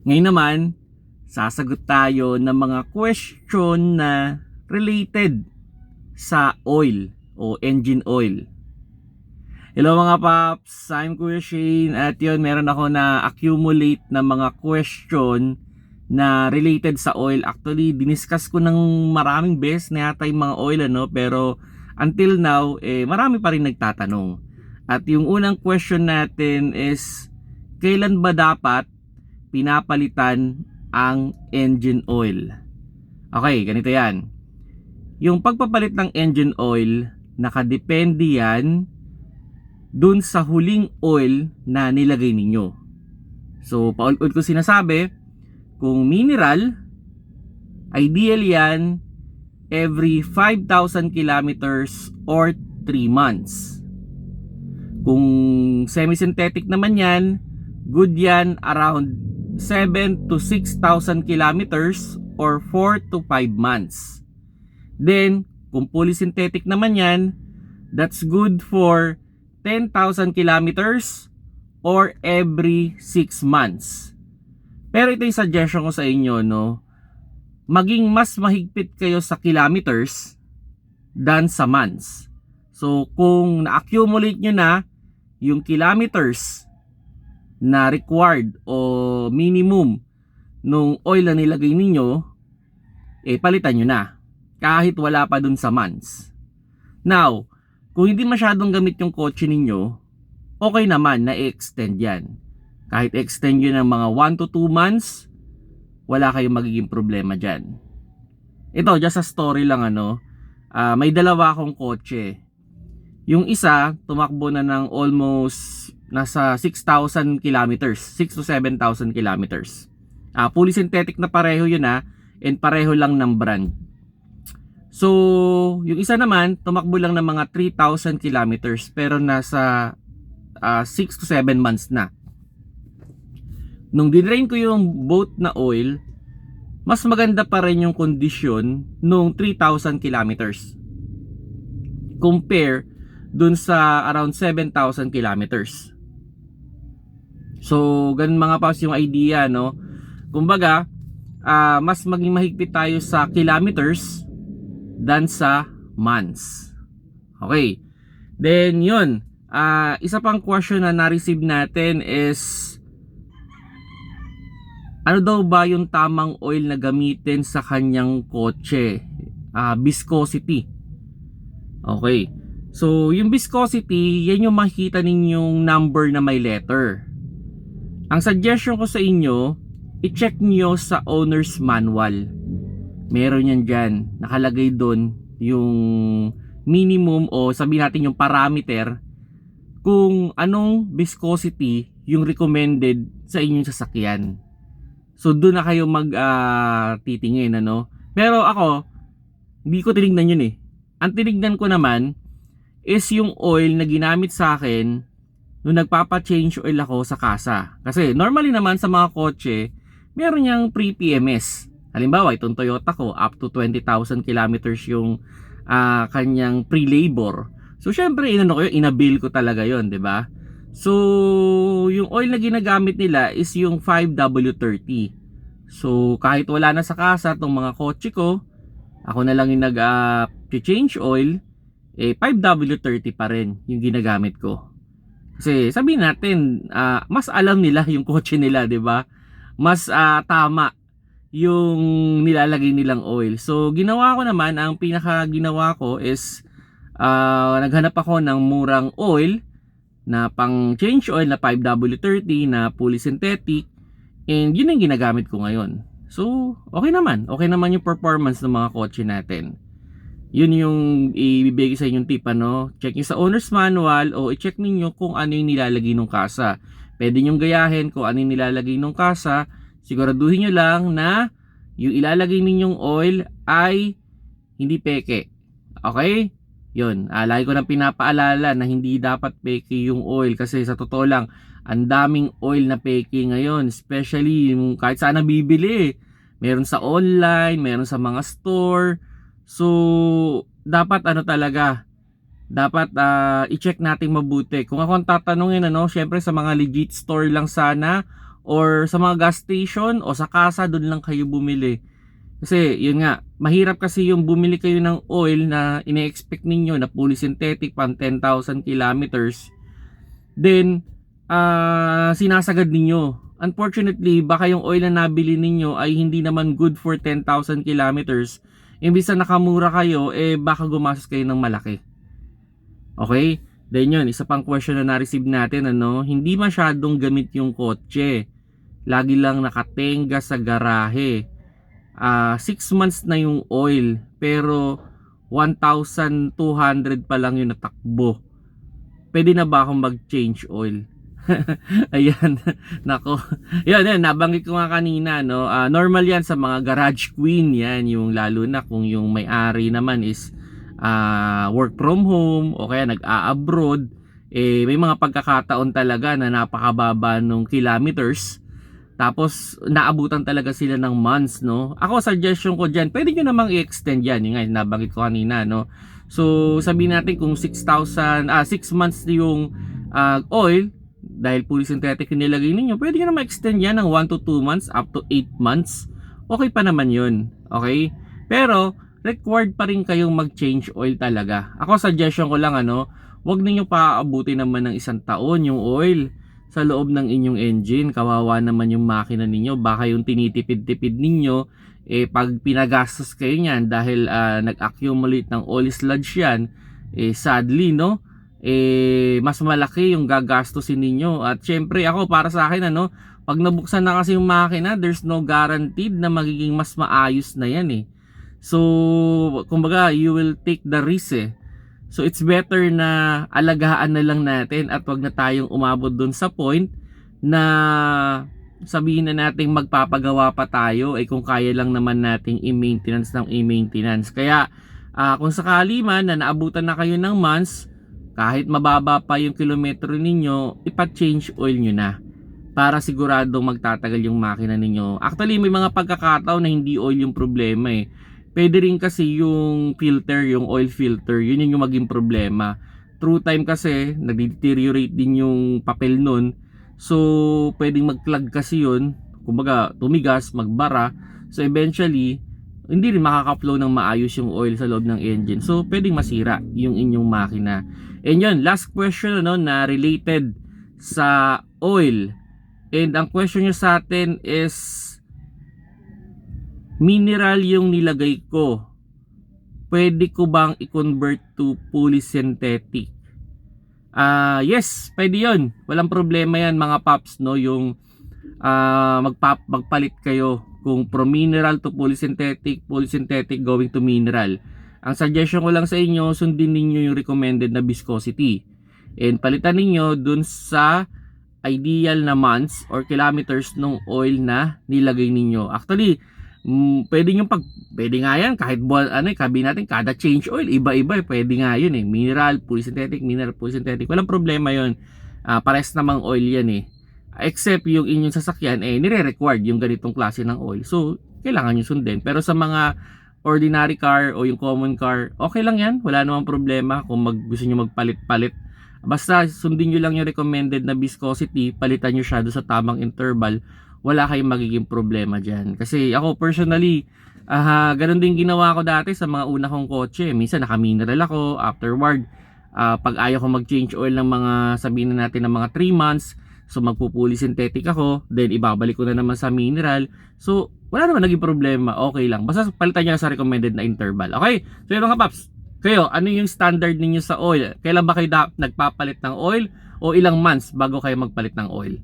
Ngayon naman, sasagot tayo ng mga question na related sa oil o engine oil. Hello mga paps, I'm Kuya Shane at yun, meron ako na accumulate na mga question na related sa oil. Actually, diniscuss ko ng maraming beses na yata yung mga oil pero until now, marami pa rin nagtatanong. At yung unang question natin is, kailan ba dapat pinapalitan ang engine oil? Okay, ganito yan. Yung pagpapalit ng engine oil, nakadepende yan dun sa huling oil na nilagay ninyo. So, paulit-ulit ko sinasabi, kung mineral, ideal yan every 5,000 kilometers or 3 months. Kung semi-synthetic naman yan, good yan around 7 to 6,000 kilometers or 4 to 5 months. Then, kung polysynthetic naman yan, that's good for 10,000 kilometers or every 6 months. Pero ito yung suggestion ko sa inyo, maging mas mahigpit kayo sa kilometers than sa months. So, kung na-accumulate nyo na yung kilometers na required o minimum nung oil na nilagay ninyo, palitan nyo na. Kahit wala pa dun sa months. Now, kung hindi masyadong gamit yung kotse ninyo, okay naman na i-extend yan. Kahit extend yun ng mga 1 to 2 months, wala kayong magiging problema dyan. Ito, just a story lang may dalawa akong kotse. Yung isa, tumakbo na ng almost nasa 6,000 kilometers, 6 to 7,000 kilometers. Fully synthetic na pareho yun and pareho lang ng brand. So, yung isa naman, tumakbo lang ng mga 3,000 kilometers pero nasa 6 to 7 months na. Nung dinrain ko yung boat na oil, mas maganda pa rin yung kondisyon nung 3,000 kilometers compare dun sa around 7,000 kilometers. So, ganun mga paps yung idea, Kumbaga, mas maging mahigpit tayo sa kilometers than sa months. Okay. Then yun, isa pang question na na-receive natin is, ano daw ba yung tamang oil na gamitin sa kanyang kotse? Viscosity. Okay. So, yung viscosity, yan yung makikita ninyong number na may letter. Ang suggestion ko sa inyo, i-check nyo sa owner's manual. Meron yan dyan, nakalagay doon yung minimum o sabihin natin yung parameter kung anong viscosity yung recommended sa inyong sasakyan. So doon na kayo titingin Pero ako, hindi ko tinignan yun Ang tinignan ko naman is yung oil na ginamit sa akin nung nagpapa-change oil ako sa kasa. Kasi normally naman sa mga kotse, meron niyang pre-PMS. Halimbawa, itong Toyota ko, up to 20,000 kilometers yung kanyang pre-labor. So, syempre, inabil ko talaga yon, di ba? So, yung oil na ginagamit nila is yung 5W30. So, kahit wala na sa kasa itong mga kotse ko, ako na lang yung nag-change oil, 5W30 pa rin yung ginagamit ko. Kasi, sabihin natin, mas alam nila yung kotse nila, di ba? Mas tama yung nilalagay nilang oil. So, ginawa ko naman, ang pinaka ginawa ko is naghanap ako ng murang oil na pang change oil na 5W30 na fully synthetic, and yun ang ginagamit ko ngayon. So, okay naman. Okay naman yung performance ng mga kotse natin. Yun yung ibibigay sa inyong tip, Check nyo sa owner's manual o i-check niyo kung ano yung nilalagay ng kasa. Pwede nyo gayahin kung ano yung nilalagay ng kasa. Siguraduhin nyo lang na yung ilalagay ninyong oil ay hindi peke. Okay? Yun. Lagi ko nang pinapaalala na hindi dapat peke yung oil kasi sa totoo lang, ang daming oil na peke ngayon. Especially yung kahit saan nabibili. Meron sa online, meron sa mga store. So, dapat talaga, dapat i-check natin mabuti. Kung ako ang tatanungin, syempre sa mga legit store lang sana or sa mga gas station o sa kasa, doon lang kayo bumili. Kasi yun nga, mahirap kasi yung bumili kayo ng oil na ine-expect ninyo na fully synthetic pang 10,000 kilometers, then sinasagad ninyo. Unfortunately, baka yung oil na nabili ninyo ay hindi naman good for 10,000 kilometers. Imbis na nakamura kayo, baka gumastos kayo ng malaki. Okay? Then yun, isa pang question na na-receive natin, hindi masyadong gamit yung kotse. Lagi lang nakatenga sa garahe. 6 months na yung oil, pero 1,200 pa lang yung natakbo. Pwede na ba akong mag-change oil? Ayan, nako. Yan, nabanggit ko nga kanina, normal yan sa mga garage queen yan, yung lalo na kung yung may-ari naman is work from home o kaya nag-a-abroad, may mga pagkakataon talaga na napakababa nung kilometers. Tapos naabutan talaga sila ng months, Ako, suggestion ko diyan, pwede niyo namang i-extend yan, yung nga nabanggit ko kanina, So sabihin natin kung 6 months yung oil, dahil fully synthetic yung nilagay ninyo, pwede niyo na ma-extend yan ng 1 to 2 months up to 8 months. Okay pa naman yun. Okay? Pero required pa rin kayong mag-change oil talaga. Ako, suggestion ko lang, wag niyo paaabutin naman ng 1 taon yung oil sa loob ng inyong engine. Kawawa naman yung makina ninyo. Baka yung tinitipid-tipid ninyo, pag pinagastos kayo niyan dahil nag-accumulate ng oil sludge yan, sadly, mas malaki yung gagastusin ninyo. At syempre, ako, para sa akin, pag nabuksan na kasi yung makina, there's no guaranteed na magiging mas maayos na yan, So, kumbaga, you will take the risk, So it's better na alagaan na lang natin at wag na tayong umabot dun sa point na sabihin na nating magpapagawa pa tayo, kung kaya lang naman nating i-maintenance ng i-maintenance. Kaya kung sakali man na naabutan na kayo ng months, kahit mababa pa yung kilometro ninyo, ipa-change oil nyo na para siguradong magtatagal yung makina ninyo. Actually, may mga pagkakataon na hindi oil yung problema, Pwede rin kasi yung filter, yung oil filter, yun yung maging problema. Through time kasi, nag-deteriorate din yung papel nun. So, pwedeng mag-clog kasi yun. Kumbaga, tumigas, magbara. So, eventually, hindi rin makaka-flow ng maayos yung oil sa loob ng engine. So, pwedeng masira yung inyong makina. And yun, last question na related sa oil. And ang question nyo sa atin is, mineral yung nilagay ko, pwede ko bang i-convert to fully synthetic? Yes, pwede yun. Walang problema yan mga paps, yung magpalit kayo kung from mineral to fully synthetic going to mineral. Ang suggestion ko lang sa inyo, sundin ninyo yung recommended na viscosity and palitan ninyo dun sa ideal na months or kilometers ng oil na nilagay ninyo. Actually, pwede nga yan kahit buwan, kabi natin kada change oil iba-iba, pwede nga yun, mineral, fully synthetic, walang problema yun. Pares namang oil yan, except yung inyong sasakyan nire-required yung ganitong klase ng oil, so kailangan nyo sundin. Pero sa mga ordinary car o yung common car, okay lang yan, wala namang problema kung gusto nyo magpalit-palit. Basta sundin nyo lang yung recommended na viscosity, palitan nyo siya doon sa tamang interval, wala kayong magiging problema dyan. Kasi ako personally, ganun din ginawa ko dati sa mga una kong kotse. Minsan naka-mineral ako, afterward, pag ayaw ko mag-change oil ng mga, sabihin na natin ng mga 3 months, so magpupuli synthetic ako, then ibabalik ko na naman sa mineral. So, wala naman naging problema, okay lang. Basta palitan nyo sa recommended na interval. Okay? So yun mga paps, kayo, ano yung standard ninyo sa oil? Kailan ba kayo nagpapalit ng oil? O ilang months bago kayo magpalit ng oil?